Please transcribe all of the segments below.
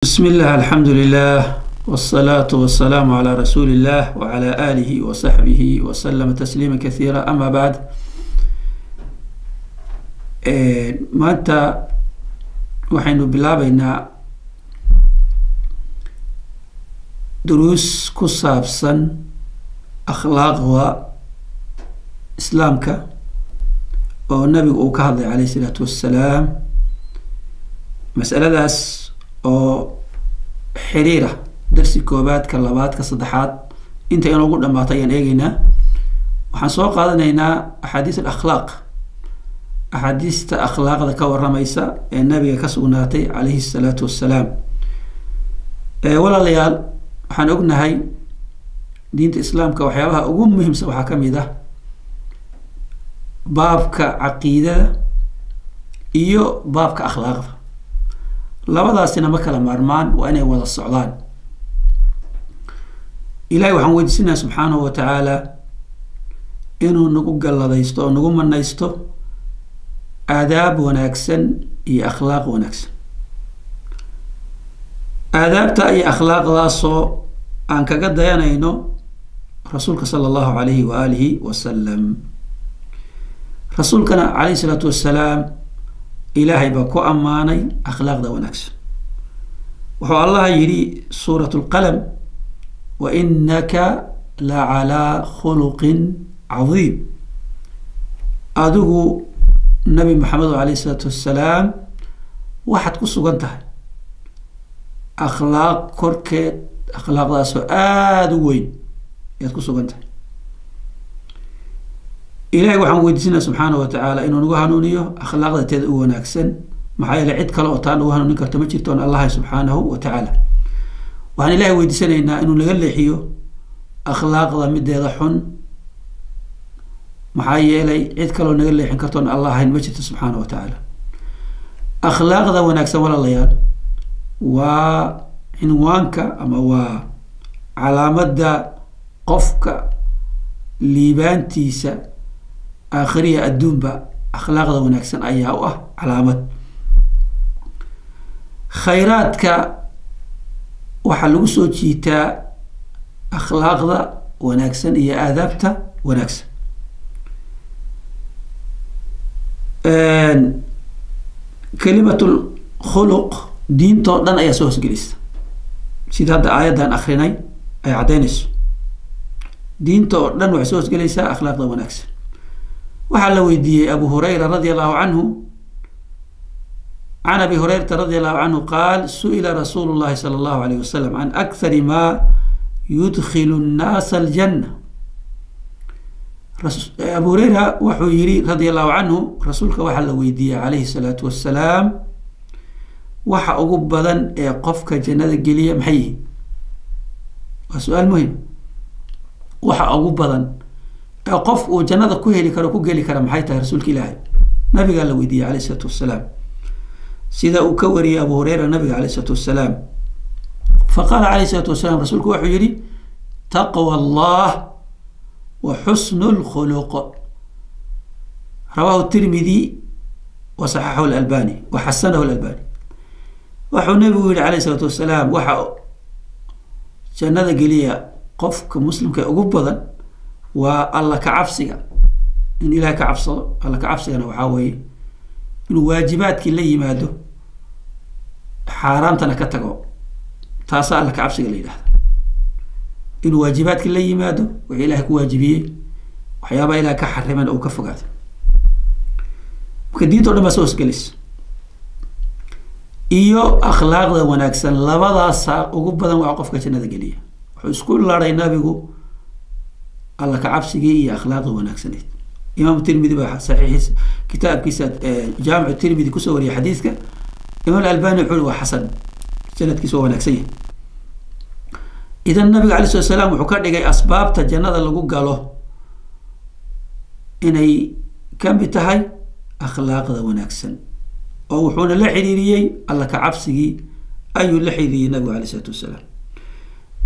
بسم الله الحمد لله والصلاة والسلام على رسول الله وعلى آله وصحبه وسلم تسليما كثيرا. أما بعد، maanta waxaynu bilaabaynaa duruus ku saabsan akhlaaqda islaamka oo nabigu uu ka hadlay calayhi salaatu wassalaam. masaladaas oo xiriira darsi koobaad ka labaad ka saddexaad inta inoogu dhammaata ayaan eegaynaa. waxaan soo qaadanaynaa axaadiista akhlaaqda ka waramaysa ee nabiga ka sugnaatay calayhi salaatu wassalaam. walaalayaal, waxaan ognahay diinta islaamka waxyaabaha ugu muhiimsan waxaa ka mid ah baabka caqiidada iyo baabka akhlaaqda. labadaasina ma kala maarmaan, waa inay wada socdaan. ilahay waxaan weydiisanaha subxaanahu wa tacaala inuu nagu galladaysto oo nagu manaysto aadaab wanaagsan iyo akhlaaq wanaagsan. aadaabta iyo akhlaaqdaasoo aan kaga dayanayno rasuulka sala allahu calayhi wa aalihi wasalam. rasuulkana calayhi salaatu wassalaam ilaahay baa ku ammaanay akhlaaqda wanaagsan. wuxuu allah yidhi suurat lqalam, wa inaka la calaa khuluqin cadiim. adigu nabi maxamed calayhi salaatu wassalaam waxaad ku sugan tahay akhlaaq korkeed, akhlaaqdaasoo aada u weyn ayaad ku sugan tahay. ilahay waxaan weydiisanaa subxaanahu wa tacaala inuu nagu hanuuniyo akhlaaqda teeda u wanaagsan, maxaa yeele cid kale oo taa nagu hanuunin karto ma jirto on allahi subxaanahu wa tacaala. waxaan ilahay weydiisanaynaa inuu naga leexiyo akhlaaqda mideeda xun, maxaa yeelay cid kaleo naga leexin karto on allah ahayn ma jirto subxaanahu wa tacaala. akhlaaqda wanaagsan walaalayaal waa cinwaanka ama waa calaamadda qofka liibaantiisa aakhiriya adduunba. akhlaaqda wanaagsan ayaa u ah calaamad. khayraadka waxaa lagu soo jiitaa akhlaaqda wanaagsan iyo aadaabta wanaagsan. kalimatul khuluq diintoo dhan ayaa soo hosgelisa, sida hadda aayaddan akrinay ay caddaynayso. diinta oo dhan waxay soo hosgelaysaa akhlaaqda wanaagsan. waxaa la weydiiyey abu hurayra radia allahu canhu, can abi hurayrata radia allahu canhu qaal su-ila rasuulu llahi sala allahu alayh wasalam can akthari ma yudkhilu nnaasa aljanna. abu hureyra wuxuu yihi radia allahu canhu, rasuulka waxaa la weydiiyey calayhi salaatu wassalaam waxa ugu badan ee qofka jannada geliya maxay yihiin. waa su-aal muhim. waxa ugu badan ee qof uu jannada ku heli karo ku geli kara maxay tahay? rasuulka ilaahay nabigaa la weydiiyey calayhi salaatu wassalaam, sida uu ka wariyey abu hureyra nabiga calayhi salaatu wassalaam. faqaala calayhi salaatu wassalaam, rasuulku wuxuu yihi taqwa allah wa xusnu lkhuluq. rawaahu tirmidi wa saxaxahu lalbani wa xasanahu lalbani. wuxuu nabigu yihi calayhi salaatu wassalaam waxa jannada geliya qofka muslimka ugu badan waa alla ka cabsiga, in ilahay ka cabsado. alla ka cabsigana waxaa weeye inuu waajibaadkii la yimaado, xaaraantana ka tago. taasaa alla ka cabsiga la yidhahda. inuu waajibaadkii la yimaado, wixii ilahay ku waajibiyey, waxyaabaa ilahay ka xarimana uu ka fogaado. marka diinta o dhan baa soo hosgelaysa. iyo akhlaaqda wanaagsan, labadaasa ugu badan waa qofka jannada geliya. wuxuu isku laray nabigu alla ka cabsigii iyo akhlaaqda wanaagsaneed. imaam tirmidi baa saxiixiis kitaabkiisa jaamicu tirmidi kusoo wariyay xadiiska. imaam albani wuxuu waa xasan, sanadkiisa waa wanaagsan yahay. idan nabiga alay slat slaam wuxuu ka dhigay asbaabta jannada lagu galo inay ka mid tahay akhlaaqda wanaagsan, oo wuxuuna la xiriiriyey alla ka cabsigii ayuu la xiriiriyey nabigu alay isalaatu wassalaam.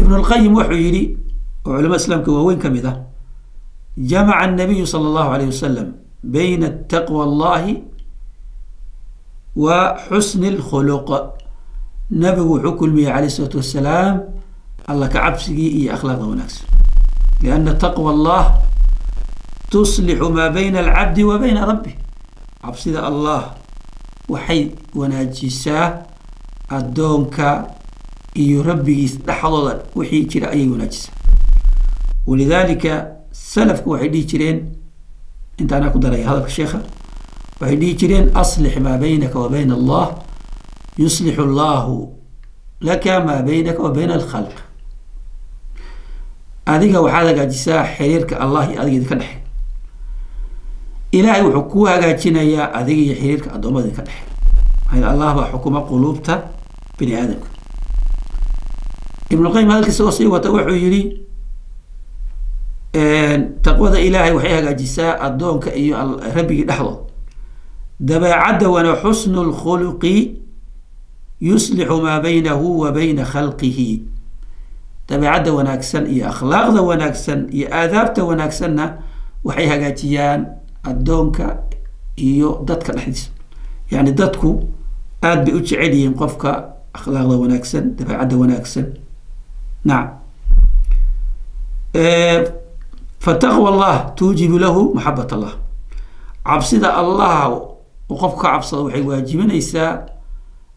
ibn lqayim wuxuu yihi, oo culamada islaamka waaweyn ka mid ah, jamaca annabiyu sala allahu alayh wasalam bayna taqwa allahi wa xusni lkhuluq. نبي وحكم عليه الصلاة والسلام الله كعبسي أخلاق ونكس، لأن تقوى الله تصلح ما بين العبد وبين ربه. عبسي الله وحي وناجساه الدونك يربي لحظة وحي جرى أي وناجسه. ولذلك سلفك وحيدي جرين انت أنا قدر هذا الشيخ وحيدي جرين أصلح ما بينك وبين الله يصلح الله لك ما بينك وبين الخلق. أذيك وحالك جساء حريرك الله أذيك كنح إلهي وحكوها جاتنا يا أذيك حريرك أدوم أذيك كنح. هذا الله بحكم قلوبته بني آدم. ابن القيم هذا الكسوسي وتوحي يري تقوى إلهي وحيها جساء الدوم كأي ربي لحظة دبا عد وحسن الخلق يصلح ما بينه وبين خلقه. تبعد وناكسن يا أخلاق وناكسن يا آداب وناكسن وحيها جاتيان الدونك يو دتك الحديث يعني دتكو آد بأجعلي قفك أخلاق وناكسن تبعد وناكسن. نعم. فتقوى الله توجب له محبة الله. عبسد الله وقفك عبسد وحي واجبين إيساء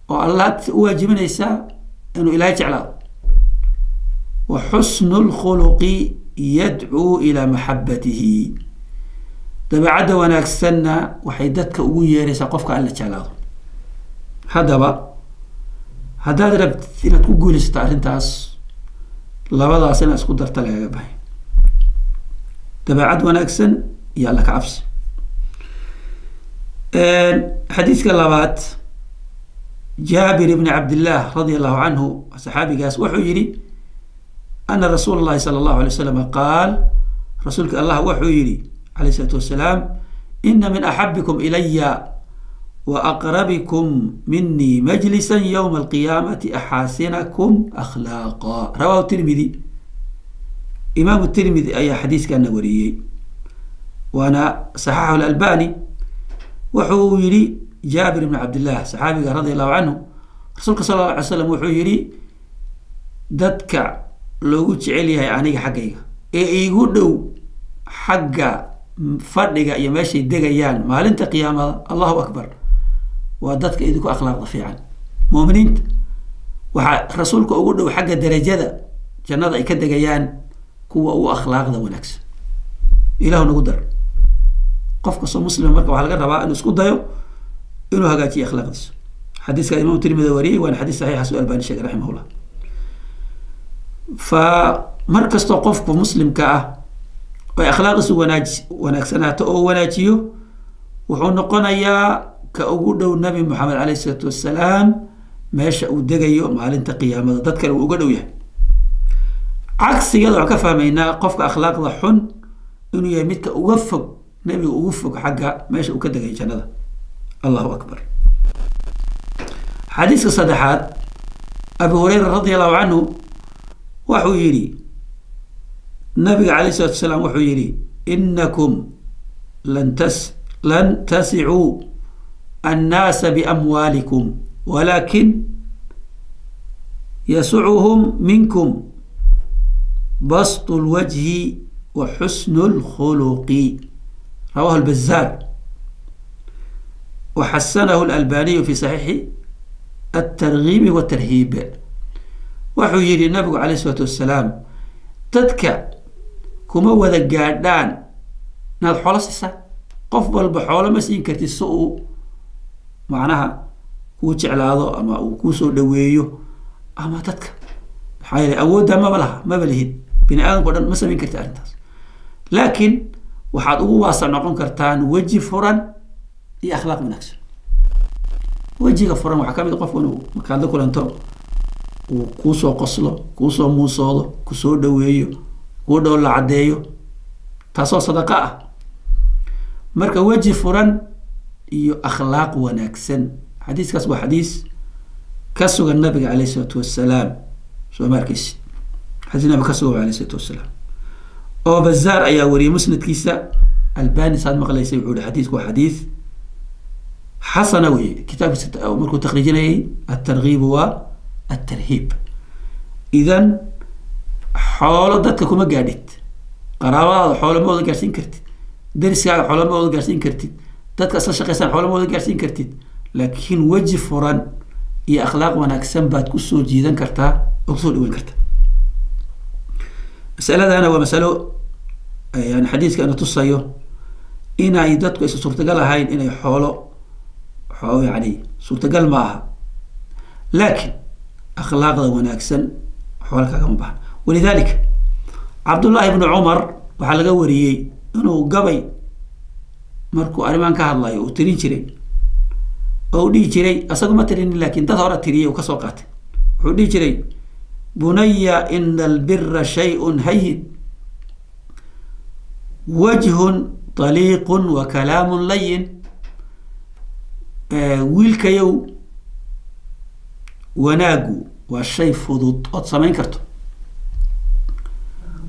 والله واجبين إيساء إنه إلهي تعالى. وحسن الخلق يدعو إلى محبته. تبعد وناكسن وحيدتك ويا سقفك على تعالى. هذا بقى هذا رب إن تقول استعرض تاس لا وضع سنة أسقط تلاقي به. تبعد وناكسن يا لك عبس. حديث كلابات جابر بن عبد الله رضي الله عنه صحابي قاس وحيري أن رسول الله صلى الله عليه وسلم قال رسولك الله وحيري عليه الصلاة والسلام إن من أحبكم إلي وأقربكم مني مجلسا يوم القيامة أحاسنكم أخلاقا. رواه الترمذي. إمام الترمذي أي حديث كان وريي وأنا صححه الألباني. وحويري جابر بن عبد الله صحابي رضي الله عنه رسولك صلى الله عليه وسلم وحويري دتك لو جعليها أنيق حقيقة يقولوا حق فرق يمشي دقيان ما لنت قيامة الله أكبر ودتك إذك أخلاق ضفيعا مؤمنين رسولك أقول حق درجة جنة يكدقيان كوا أخلاق ذا ونكس إله نقدر قف قصة مسلم مركب على الرباء إنه سكوت دايو إنه هجاتي أخلاق ذس. حديث كان إمام الترمذي وريه وأنا حديث صحيح سؤال بن الشيخ رحمه الله. فمركز توقف مسلم كأ وأخلاق سو ونكسنات أو وناتيو وحنقنا يا كأوجود النبي محمد عليه الصلاة والسلام ماشى ودقيو مع الانتقية ما تذكر وجودوا يه. عكس يضع كفهمينا قفك أخلاق ضحن إنه يميتك ووفق نبي ووفق حقه ماشي وكده جاي جنة. الله أكبر. حديث الصدحات أبو هريرة رضي الله عنه وحويري النبي عليه الصلاة والسلام وحويري إنكم لن تسعوا الناس بأموالكم ولكن يسعهم منكم بسط الوجه وحسن الخلق. رواه البزار وحسنه الألباني في صحيح الترغيب والترهيب. وحيري النبي عليه الصلاة والسلام تذكى كما وذا قادان ناد حولسيسا قفبل بحول مسين كرتي السوء معناها كو جعلاده أما كو سو دويو أما تذكى حيالي أودها ما بلهد بني آدم قدن ما سمين كرتي أرنتاس لكن waxaad ugu waasar noqon kartaan waji furan iyo akhlaaq wanaagsan. wajiga furan waxa kamid qof inuu markaad la kulanto uu ku soo qoslo ku soo muusoodo ku soo dhaweeyo ku dhow la cadeeyo taasoo sadaqa ah. marka waji furan iyo akhlaaq wanaagsan xadiiskaas waa xadiis ka sugan nabiga kaleey salaatu wassalaam soo markiis xadiis nabiga ka sugan kaleey salaatu wassalaam أو بزار أي وري مسند كيسا الباني صاد مقليس يقول حديث وحديث حسنوي كتاب أو مركو تخريجنا الترغيب الترهيب. إذن حول دتك كما قادت قرابة حول ما ودا قارسين كرتid درسكaaga حول ما ودا قارسين كرتid dadka asla shaqaysan حول ما ودا قارسين كرتid laakiin waji furan iyo akhlaaq wanaagsan baad ku soo jiidan kartaa oo soo dhaweyn kartaa. mas'aladana waa mas'alo yani xadiiska ana tusayo inay dadku is suurtagal ahayn inay xoolo yani suurtagal ma aha laakiin akhlaaqda wanaagsan xoolo kaga ma baahna. ولذلك عبد الله بن عمر waxaa laga wariyay inuu gabay markuu arimaan ka hadlayo uu tirin jiray oo dhigi jiray asagu ma tirin laakiin dad hore tiriyay oo ka soo qaatay wuxuu dhigi jiray bunayya innal birra shay'un hayyin wajhun taliiqun wa kalaamun layyin. wiilkayow wanaagu waa shay fudud ood samayn karto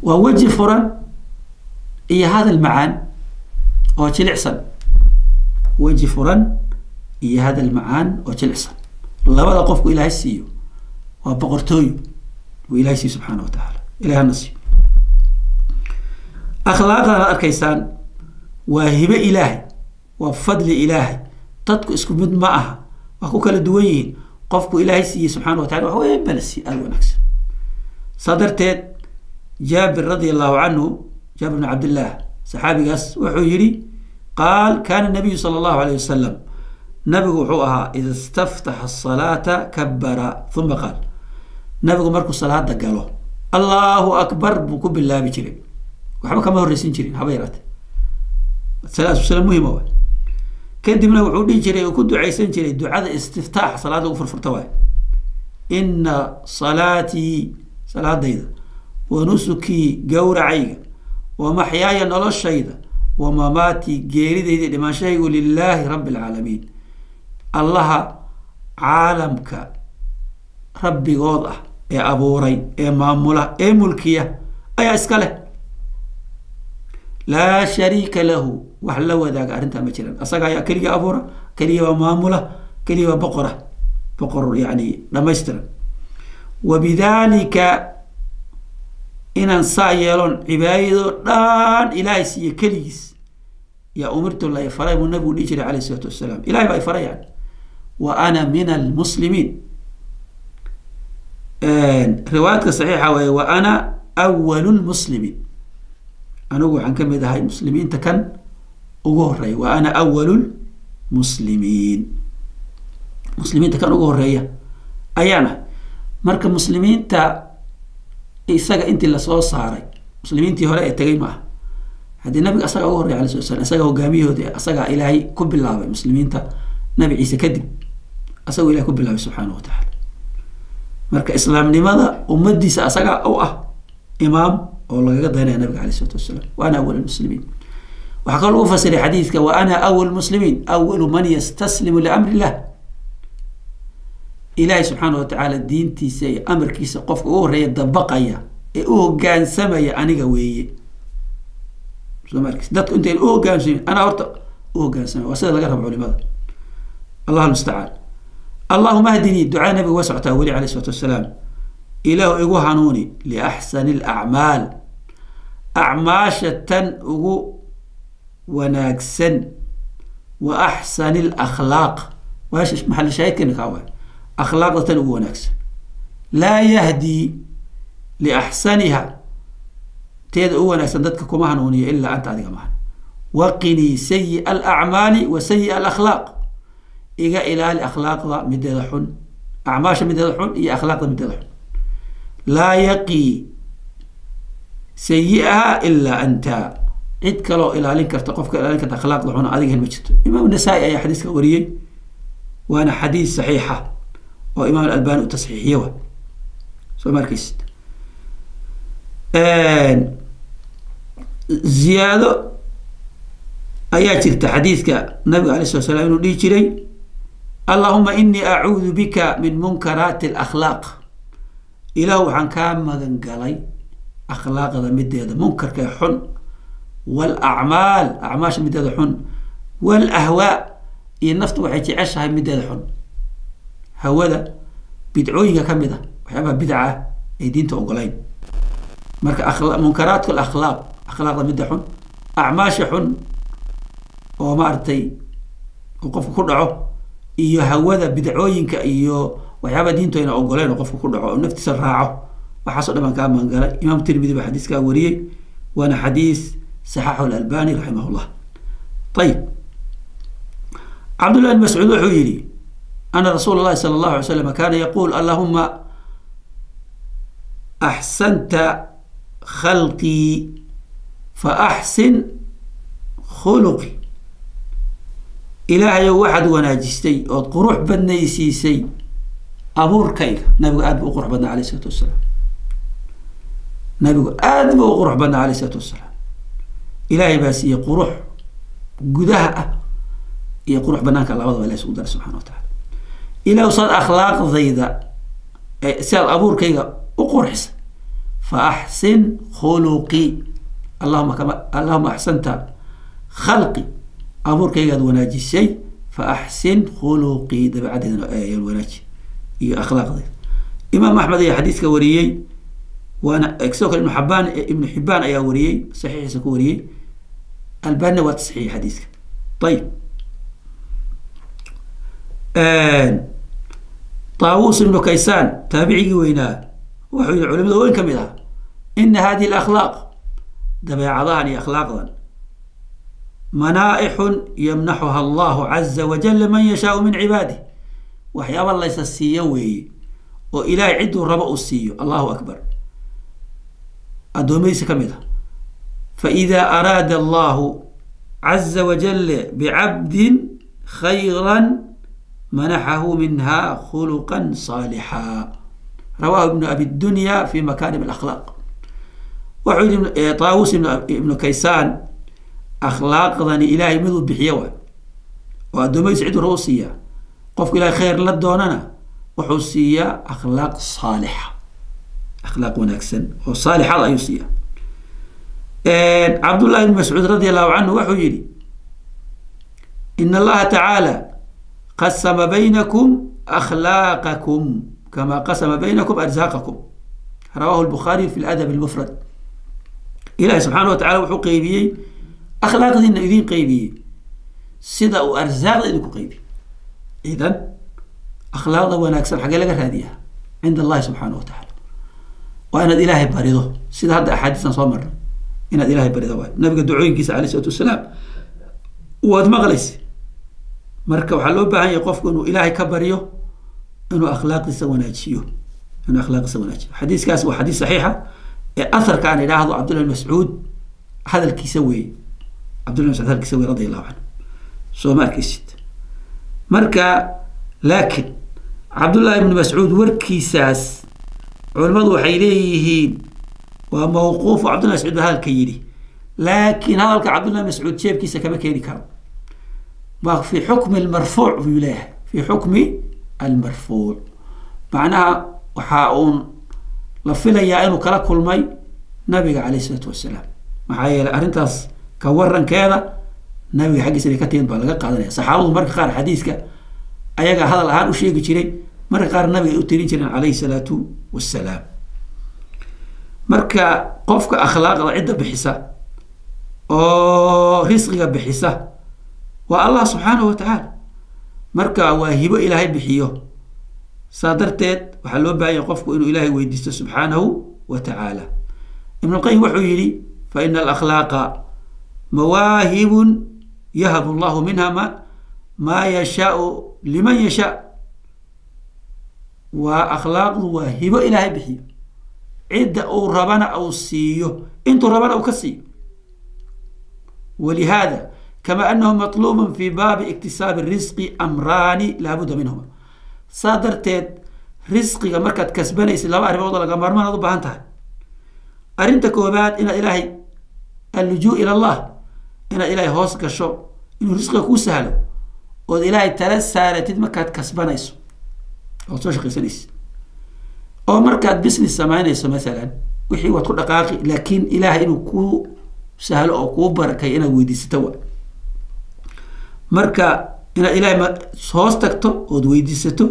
waa waji furan iyo hadal macaan oo jilicsan. waji furan iyo hadal macaan oo jilicsan labada qofku ilaahay siiyo waa boqortooyo oo ilaahay siiyo subxaanahu wa tacaala. ilaahay na siiyo akhlaaqdan arkaysaan waa hibe ilaahay waa fadli ilaahay dadku isku mid ma aha waa ku kala duwan yihiin. qofku ilaahay siiyo subxaanahu wa tacaala wax weyn baa la siiyo aad wanaagsan. saa darteed جابر رضي الله عنه جابر بن عبد الله صحابي قاس وحيري قال كان النبي صلى الله عليه وسلم نبي وحوها إذا استفتح الصلاة كبر ثم قال نبي مركو الصلاة قالوا الله أكبر بكب الله بجري وحبا كما هو الرسين جري حبيرات الثلاث وسلم مهمة كنت من وحودي جري وكنت عيسين جري دعاء استفتاح صلاة وفر فرتواي إن صلاتي صلاة ديدا ونسكي جورعيga ومحياي نلشيدا ومماتي جيريدي لما شيء لله رب العالمين. الله عالمك ربي واضح يا أبوري يا مامولا يا ملكية أي أسكاله لا شريك له وحلو ذاك أنت مثلا أسقى يا كلية أبورا كلية مامولا كلية بقر يعني لما يستر. وبذلك إن سايلون عباده دان إلهي سي كليس يا أمرت الله يفرأي والنبي ونجري عليه الصلاة والسلام إلهي بقى يفرأي يعني وأنا من المسلمين. روايتك صحيحة وأنا أول المسلمين. أنا أقول عن كم هاي المسلمين تكن أقول وأنا أول المسلمين. مسلمين تكن أقول أيانا مركب مسلمين تا isaga intii la soo saaray muslimiintii hore ee tagay ma hadii nabiga asaga ugu horeeyay alayhi salaam asaga hogaamiyahooda asaga ilaahay ku bilaabay muslimiinta nabi ciise kadib asaga ilaahay ku bilaabay subxaanahu wa tacaala. marka islaamnimada ummadiisa asaga oo ah imaam oo laga daynay nabiga alayhi salaam wa ana awwal muslimiin. waxa kale uu fasiray xadiiska wa ana awwal muslimiin awwal man yastaslimu li amri Allah. إلهي سبحانه وتعالى الدين تيسي أمر كيس قف أوه يدبقيا أوه كان سمايا أنا قوي دتك أنت أوه كان سمايا أنا أرت أوه كان سمايا وسأل قرب علماء الله المستعان. اللهم اهدني دعاء نبي وسع تأولي عليه الصلاة والسلام إله إيقو هانوني لأحسن الأعمال أعماشة أغو وناكسن وأحسن الأخلاق واش محل شاهد كنك أول أخلاقة ونكس لا يهدي لأحسنها تدعو ونكس دتك كما هنوني إلا أنت هذه كمان. وقني سيء الأعمال وسيء الأخلاق إيجا إلى الأخلاق مدلحون أعماش مدلحون هي أخلاق مدلحون لا يقي سيئها إلا أنت عدك لو إلى لك ارتقفك إلى لك أخلاق لحون هذه المجد. إمام النسائي أي حديث كوري وأنا حديث صحيحة وإمام الألباني تصحيحيه سو مركز زيادة آيات الحديث النبي عليه الصلاة والسلام إنه لي اللهم إني أعوذ بك من منكرات الأخلاق إله عن كام مذن قالي أخلاق ذا مدة منكر كحن والأعمال أعماش مدة حن والأهواء النفط وحيتي عشها مدة حن هوذا بدعوية كمدة وحيابها بدعة أي دين تقولين مرك أخلاق منكرات الأخلاق أخلاق مدحون أعماش حن وما أرتي وقف كله إيو هوذا بدعوين كإيو وحيابها دين توين أقولين وقف كله ونفت سرعه وحصل ما كان من قال إمام الترمذي بحديث كاوري وأنا حديث صححه الألباني رحمه الله. طيب عبد الله بن مسعود الحويري أن رسول الله صلى الله عليه وسلم كان يقول اللهم أحسنت خلقي فأحسن خلقي. إلهي واحد وناجستي وقروح بنيسيسي أبور كيك نبي أدب قروح بنا عليه الصلاة والسلام نبي أدب قروح بنا عليه الصلاة والسلام إلهي بس يقروح جدها يقروح بناك الله ولا يسود سبحانه وتعالى إلى وصل أخلاق ضيدة سال أبور كيك وقرحس فأحسن خلقي اللهم أحسنت خلقي أبور كيك وناجي الشيء فأحسن خلقي ده بعد الوناجي هي أخلاق ضيدة. إمام أحمد يا حديث كوريي وأنا أكسوك ابن حبان أيا وريي صحيح سكوريي الباني وتصحيح حديثك. طيب طاووس بن كيسان تابعي ويناه وحي العلماء وين كملها إن هذه الأخلاق دبيعضاني أخلاقا منائح يمنحها الله عز وجل من يشاء من عباده وحيا الله يسسيوي وإلى عد ربأ السيو الله أكبر أدوميس كملها. فإذا أراد الله عز وجل بعبد خيرا منحه منها خلقا صالحا. رواه ابن أبي الدنيا في مكارم الأخلاق. وحيد طاووس ابن كيسان أخلاق ذني إلهي مذو بحيوة وأدوما يسعد روسية قفك إلهي خير لدوننا وحوسية أخلاق صالحة أخلاق ونكسن وصالحة لا يوسية. عبد الله بن مسعود رضي الله عنه وحيري إن الله تعالى قسم بينكم أخلاقكم كما قسم بينكم أرزاقكم. رواه البخاري في الأدب المفرد. إلهي سبحانه وتعالى وحو قيبيي أخلاق ذين إذين قيبيي سيدا وأرزاق ذين قيبي. إذن أخلاق ونكسر حاجة لك هذه عند الله سبحانه وتعالى وأنا الإلهي بريضه سيدا هذا أحاديثنا صامر إن الإلهي بريضه نبقى دعوين كيس عليه الصلاة والسلام وادمغلس marka waxa loo baahan yahay qofku inuu ilaahay ka bariyo inuu akhlaaqdiisa wanaajiyo xadiiskaas waa xadiis saxiixa ee atharka aan ilaahdo Abdullah ibn Mas'ud hadalkiisa weey radiyallahu anhu soo markiisid marka laakiin Abdullah ibn Mas'ud warkiisaas culimadu waxay leeyihiin waa mawquuf Abdullah ibn Mas'ud halka yiri laakiin hadalka Abdullah ibn Mas'ud jeebkiisa kama keeni karo في حكم المرفوع في حكم المرفوع معناها وحاون لفلا يا إنه كلا كل ماي نبي عليه الصلاة والسلام معايا أرنتاس كورن كذا نبي حق سريكتين بلغة قادرة صحابه مرة قار حديثك أيها هذا الآن وشيء كتير مرة قار النبي أترين عليه الصلاة والسلام مرة قفك أخلاق عدة بحساب أو رزقك بحساب والله سبحانه وتعالى مركا واهب إلهي بحيه صادرتت وحلو بأن يقفك إنه إلهي ويدست سبحانه وتعالى. ابن القيم وحيري فإن الأخلاق مواهب يهب الله منها ما يشاء لمن يشاء وأخلاق واهب إلهي بحيه عدة أو ربنا أو سيو انتو ربنا أو كسيو ولهذا كما أنه مطلوب في باب اكتساب الرزق أمران لابد منهما صادرتت رزقك مركز كسباني سلام أربعة وضع لقمار ما نضبها انتهى أرنتك وبعد إن إلهي اللجوء إلى الله إن إلهي هوسك الشو إنه رزقك هو سهل وإلهي ثلاث سارتت مركز كسباني أو تشخي سنيس أو مركز بسنس سمانيس مثلا وحي وتقول دقاقي لكن إلهي إنه كو سهل أو كو بركي إنه ويدي ستوى marka ina ilaahay hoos tagto oo weydiisato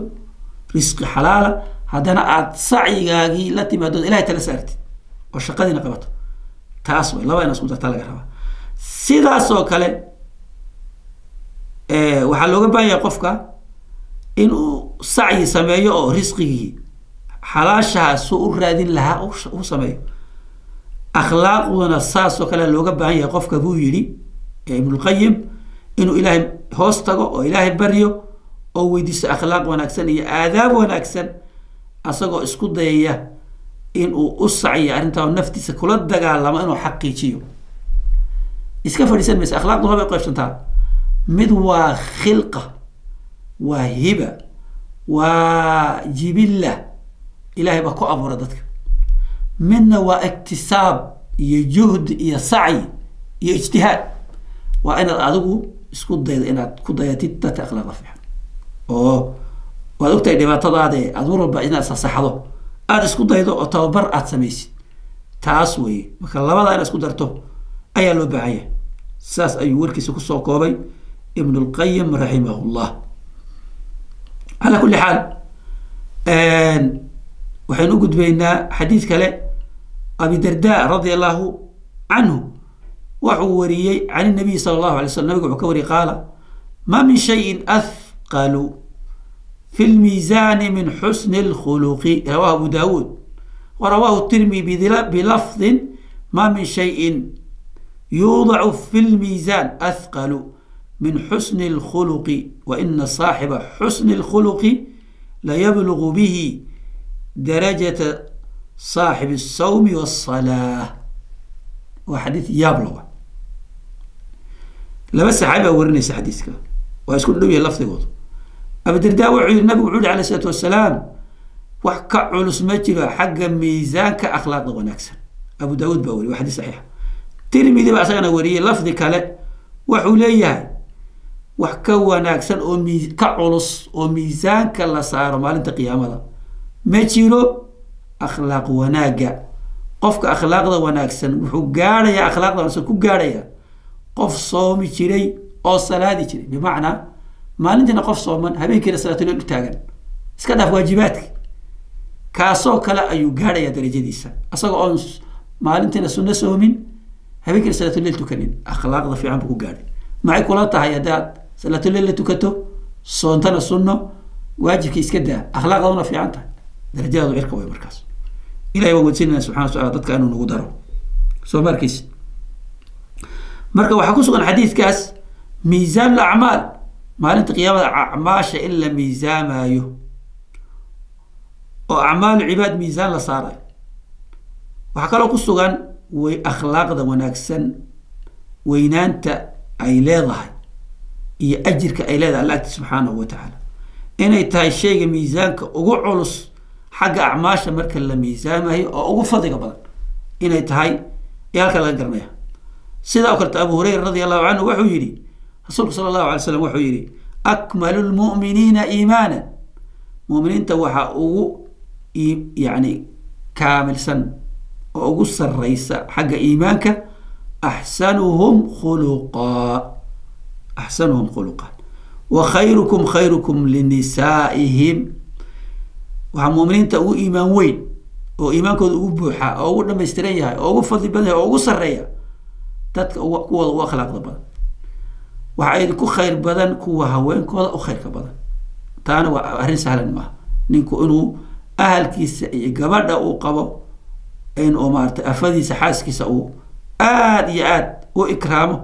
risqi xalaala haddana aad sacyigaagii la timaadood ilahay tala saartid oo shaqadiina qabato taas way laba ina isku dartaa laga rabaa sidaas oo kale waxaa looga baahan yahay qofka inuu sacyi sameeyo oo risqigii xalaashaha suu u raadin lahaa u sameeyo akhlaaqduna saas oo kale looga baahan yahay qofka buu yidhi ibnulqayim inuu ilaahay hoos tago oo ilaahay baryo oo weydiisto akhlaaq wanaagsan iyo aadaab wanaagsan asagoo isku dayaya inuu u sacyo arrintaa naftiisa kula dagaalamo inuu xaqiijiyo iska fadhiisan maysa akhlaaqdu labay qaybsantaa mid waa khilqa waa hiba waa jibilla ilaahay baa ku abuura dadka midna waa iktisaab iyo juhd iyo sacyi iyo ijtihaad waa inaad adigu isku daydo inaad ku dayatid dadka akhlaaqda fiican oo waad ogtahay dhibaatadaade aad mar walba inaad sasaxdo aada isku daydo oo tababar aad samaysid taas weye marka labada inaad isku darto ayaa loo baahan yahay saas ayuu warkiisa kusoo koobay ibn اlqayim raximah llah calaa kulli xaal waxaynu u gudbaynaa xadiid kale abi darda radia allahu canhu waxuu wariyey can nabiy sala allahu alay slam nabiga wuxuu ka wariyey qaala ma min shayin athqalu في الميزان من حسن الخلق رواه أبو داود ورواه الترمذي بلفظ ما من شيء يوضع في الميزان أثقل من حسن الخلق وإن صاحب حسن الخلق لا يبلغ به درجة صاحب الصوم والصلاة وحديث يبلغ لبس حابة ورنيس حديثك ويسكن له لفظ وضع أبو الدرداء وعلي النبي وعلي عليه الصلاة والسلام وحكى علوس مجرى حق ميزان كأخلاق ونكسر أبو داود باوري وحديث صحيح ترمذي بقى سجن وريه لفظ كلا وحوليه وحكى ونكسر كعلوس وميزان كلا صار مال انت قيامه مجرى أخلاق وناجع قفك أخلاق ونكسر وحجارة يا أخلاق ونكسر كجارة قف صومي شري أو صلاة شري بمعنى maalintiina qof sooman habeenkiina salaatuleyl u taagan iska dhaaf waajibaadka kaasoo kale ayuu gaadhayaa darajadiisa asagoo oon maalintiina sunno soomin habeenkiina salaatuleyl tukanin akhlaaqda fiican buu ku gaadhay maxay kula tahay haddaad salaatuleyl la tukato soontana sunno waajibkii iska daa akhlaaqduna fiican tahay darajadaadu cirka way markaas ilahay waan weydiinayna subxana wa taala dadka inuu nagu daro soo markiis marka waxaa ku sugan xadiidkaas miisaan lacmaal maalinta qiyaamada acmaasha in la miisaamayo oo acmaalu cibaad miisaan la saarayo waxaa kaloo ku sugan way akhlaaqda wanaagsan weynaanta ay leedahay iyo ajirka ay leedahay alla agti subxaanahu wa tacaala inay tahay shayga miisaanka ugu culus xagga acmaasha marka la miisaamayo oo ugu fadliga badan inay tahay ee halka laga garanaya sidaa oo kaleta abu hurayra radi allahu canhu wuxuu yidhi rasuulku sala allahu alay slam wuxuu yidhi akmalu lmu'miniina iimaanan mu'miniinta waxaa ugu yani kaamilsan oo ugu sarraysa xagga iimaanka axsanuhum khuluqan wa khayrukum khayrukum linisaa'ihim waxaa mu'miniinta ugu iimaan weyn oo iimaankooda ugu buuxa oo ugu dhamaystiran yahay oo ugu fadli badan yahay oo ugu sarreeya dadka kuwooda ugu akhlaaqda badan waxaa idinku khayr badan kuwa haweenkooda u khayrka badan taana waa arrin sahlan maaha ninku inuu ahalkiisa iyo gabadha uu qabo inuu maarata afadiisa xaaskiisa uu aada iyo aad u ikraamo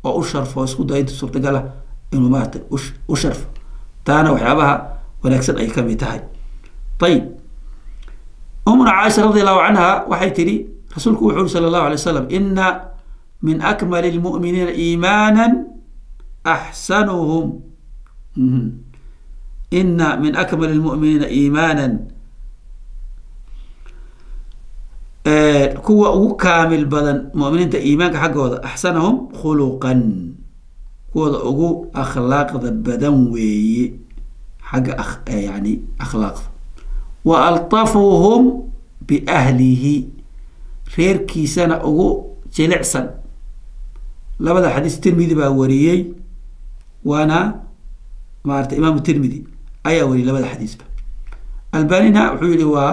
oo u sharfo isku dayo inta suurtagala inuu maarata u sharfo taana waxyaabaha wanaagsan ay kamid tahay ayib umuna caaisha radi allahu canha waxay tidhi rasuulku wuxuu uri sala allahu alay wasalam ina min akmali lmu'miniina iimaanan أحسنهم إن من أكمل المؤمنين إيمانا كوا كامل بدن مؤمنين إيمانك حق أحسنهم خلقا كوا أخلاق بدن وي حق يعني أخلاق وألطفهم بأهله غير كيسان جلعسا لبدا حديث الترمذي باوريي وانا مارت امام الترمذي ايا وري لبدا حديث albanina wuxuu yidhi waa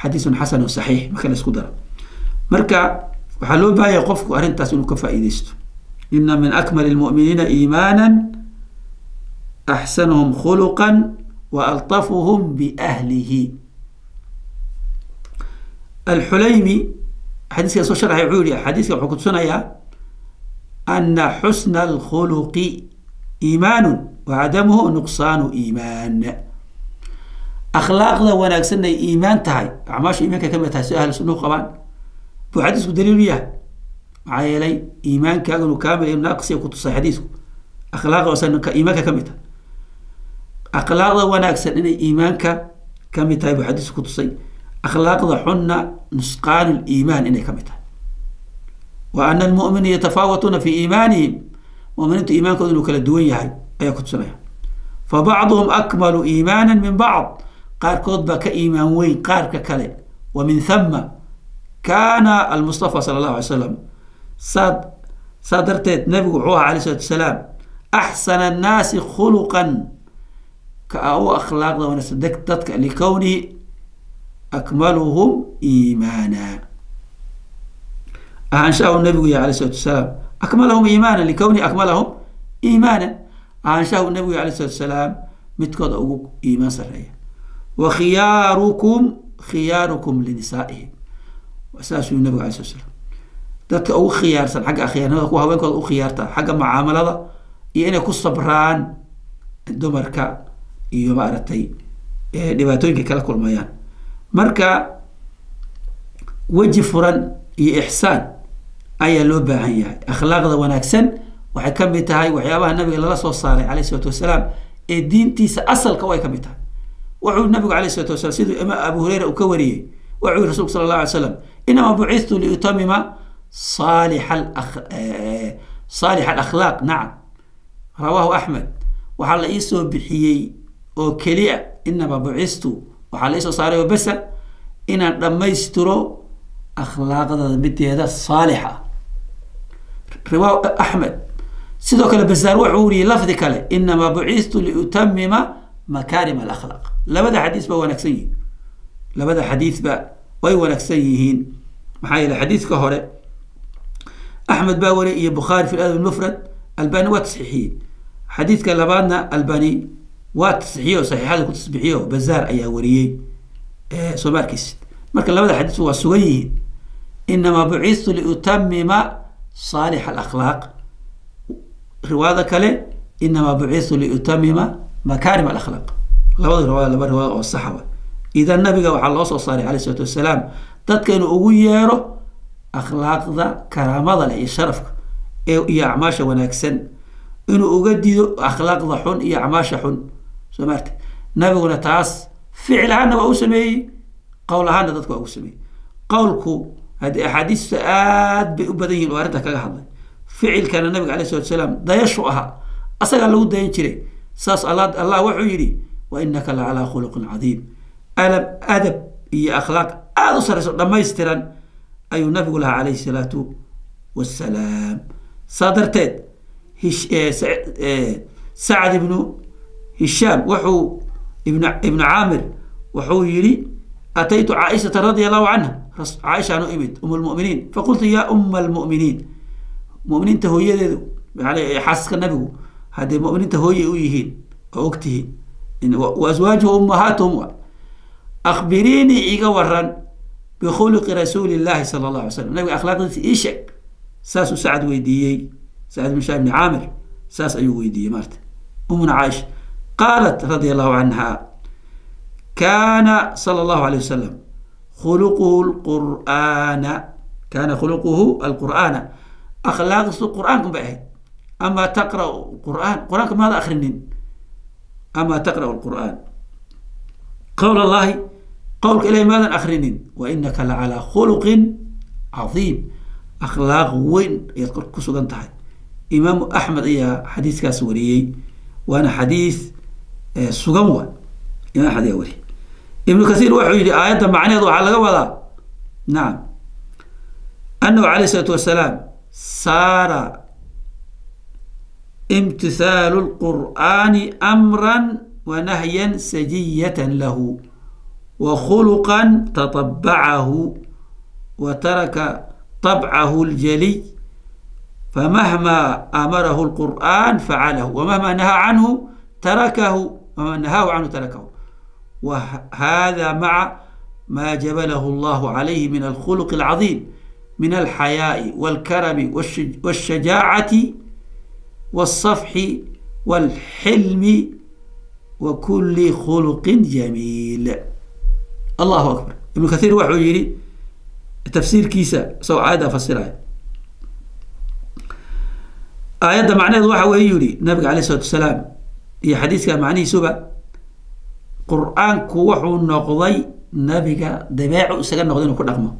xadiisun xasan saxiix marka la isku daro marka waxaa loo baahaya qofku arrintaas inuu ka faa'iidaysto ina min akmal almu'miniina iimaanan axsanuhum khuluqan wa altafuhum biahlihi alxulaymi xadiiska soo sharxay wuxuu yidhi xadiiska wuxuu kutusinayaa ana xusna alkhuluqi iimaanu wacadamuhu nuqsaanu iimaan akhlaaqda wanaagsan ay iimaan tahay acmaasha iimaanka ka mid tahay si ahlu sunnuhu qabaan buu xadiisku daliilu yahay maxaa yeelay iimaankaaga inuu kaamil inuu naaqis ku tusay xadiisku akhlaaqda wasanka iimaanka ka mid tahay akhlaaqda wanaagsan inay iimaanka ka mid tahay buu xadiisku ku tusay akhlaaqda xunna nusqaanu liimaan inay ka mid tahay wa ana almu'miniina yatafaawatuuna fi iimaanihim mu'miniintu iimaankooda inuu kala duwan yahay ayaa ku tusinaya fabacduhum akmalu iimaanan min bacd qaarkood baa ka iimaan weyn qaarka kale wa min thama kaana almustafa sala allahu alay slam saa darteed nabigu wuxuu ahaa alayh salatu wasalaam axsana annaasi khuluqan ka u akhlaaqda wanaagsan dadka likownihi akmaluhum iimaana ahaanshahu nabigu yahay alayh salatu wasalaam akmalahum iimaana likownihi akmalahum iimaana ahaanshahu nabigu yahay alayh salatu wasalaam midkooda ugu iimaan sarreeya wa khiyaarukum linisaa'ihim saasuu nabigu alay slat slam dadka ugu khiyaarsan xagga akhyaarnimada kuwa haweenkooda u khiyaarta xagga mucaamalada iyo inay ku sabraan dumarka iyo maaragtay dhibaatooyinka kala kulmayaan marka weji furan iyo ixsaan ayaa loo baahan yahay akhlaaqda wanaagsan waxay ka mid tahay waxyaabaha nabiga lala soo saaray calayh isalaatu wasalaam ee diintiisa asalka way ka mid tahay wuxuu nabigu calayh isalaatu wasalaam siduu imaam abu hureyra uu ka wariyey wuxuu yihi rasulku sala allah alay slam inamaa bucithtu liutamima صالح الأخلاق نعم رواه أحمد وحال إيسو بحيي أو كليع إنما بعثتو وحال إيسو صاري وبسا إن لما يسترو أخلاق بدي هذا صالحة رواه أحمد سيدوك البزار وعوري لفظ كله إنما بعثت لأتمم مكارم الأخلاق لبدا حديث بقى ونكسيين لبدا حديث بقى ونكسيين محايا الحديث كهوري أحمد باوري يا بخاري في الأدب المفرد الباني وتصحيحين حديث كان لبانا الباني وتصحيحيه وصحيحات كنت تصبحيه بزار أي وريي سوماركيس مركز لبدا حديث هو سويه إنما بعثت لأتمم صالح الأخلاق رواية كله إنما بعثت لأتمم مكارم الأخلاق لبدا رواية والصحابة إذا النبي وحال الله صلى الله عليه والسلام تتكين أغيره أخلاق ذا كرامة ذا شرفك إيه أعماش ونكسن إنه أجدد أخلاق ذا حن إيه أعماش حن سمعت نبينا تعس فعلها أنا وأسمي قولها أنا ذاتك وأسمي قولكو هذه أحاديث سآد بأبدين واردها كجحظ فعل كان النبي عليه الصلاة والسلام ده يشوعها أصلا لو ده ينشري ساس الله وحيري وإنك لعلى خلق عظيم أدب إيه أخلاق أصلا لما يسترن أي النبي لها عليه الصلاة والسلام صادرتين سعد بن هشام وحو ابن عامر وحو يري أتيت عائشة رضي الله عنها عائشة نؤمت أم المؤمنين فقلت يا أم المؤمنين مؤمنين تهوية يعني حاسك النبي هذه المؤمنين تهوية أيهين وأكته وأزواجه أمهاتهم أخبريني إيقا ورن بخلق رسول الله صلى الله عليه وسلم نبي أخلاق إيشك ساس سعد ويديي سعد بن شاب بن عامر ساس أيو ويديي مارت أمنا عائشة قالت رضي الله عنها كان صلى الله عليه وسلم خلقه القرآن كان خلقه القرآن أخلاق القرآن كم بعيد أما تقرأ القرآن ماذا أخرنين أما تقرأ القرآن قول الله قولك إليه ماذا أخرين وإنك لعلى خلق عظيم أخلاق وين يذكر كسوغان تحت إمام أحمد إيا حديث كاسوري وأنا حديث سوغان إمام حديث وري ابن كثير وحي آيات معنى يضع على قبضة نعم أنه عليه الصلاة والسلام صار امتثال القرآن أمرا ونهيا سجية له وخلقا تطبعه وترك طبعه الجلي، فمهما أمره القرآن فعله، ومهما نهى عنه تركه، وما نهاه عنه تركه. وهذا مع ما جبله الله عليه من الخلق العظيم من الحياء والكرم والشجاعة والصفح والحلم وكل خلق جميل. الله أكبر. ابن كثير وحو يري تفسير كيسا سو عادة فسرها آيات معناه وحا ويري النبي عليه الصلاة والسلام هي حديث كان معنيه سبا قرآن كوحو نقضي نبي دباعه سجن نقضين وكل رقمه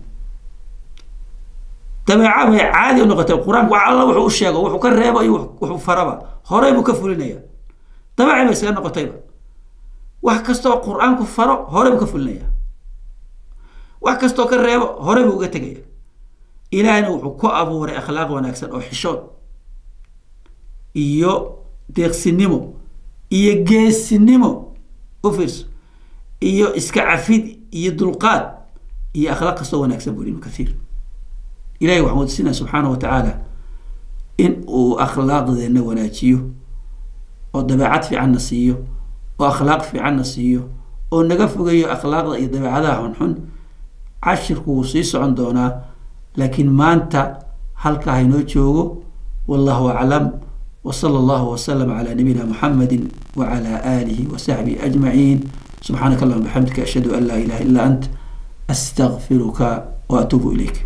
دباعه عادي ونقطة القرآن وعلى وحو الشيء وحو كرهبه وحو فربه هرب كفلنيا دباعه سجن نقطة وحكستو القرآن كفره هرب كفلنيا وحكستو كرهبه هرب وقتجيا إلى أن وحو كأبور أخلاق ونكسر أو حشود إيو ديقسنمو إيو جيسنمو أفرس إيو إسكعفيد إيو دلقات إيو أخلاق سوى نكسب وليم كثير. إلهي وحمد سنة سبحانه وتعالى إن أخلاق ذي وناتيو ودبعات في عنا سيو وأخلاق في عنا سيو ونقف إيو أخلاق ذي دبعاتها ونحن عشر كوسيس عندنا لكن ما أنت هلك هينوتشوغو والله أعلم. وصلى الله وسلم على نبينا محمد وعلى آله وصحبه أجمعين. سبحانك اللهم وبحمدك أشهد أن لا إله إلا أنت أستغفرك وأتوب إليك.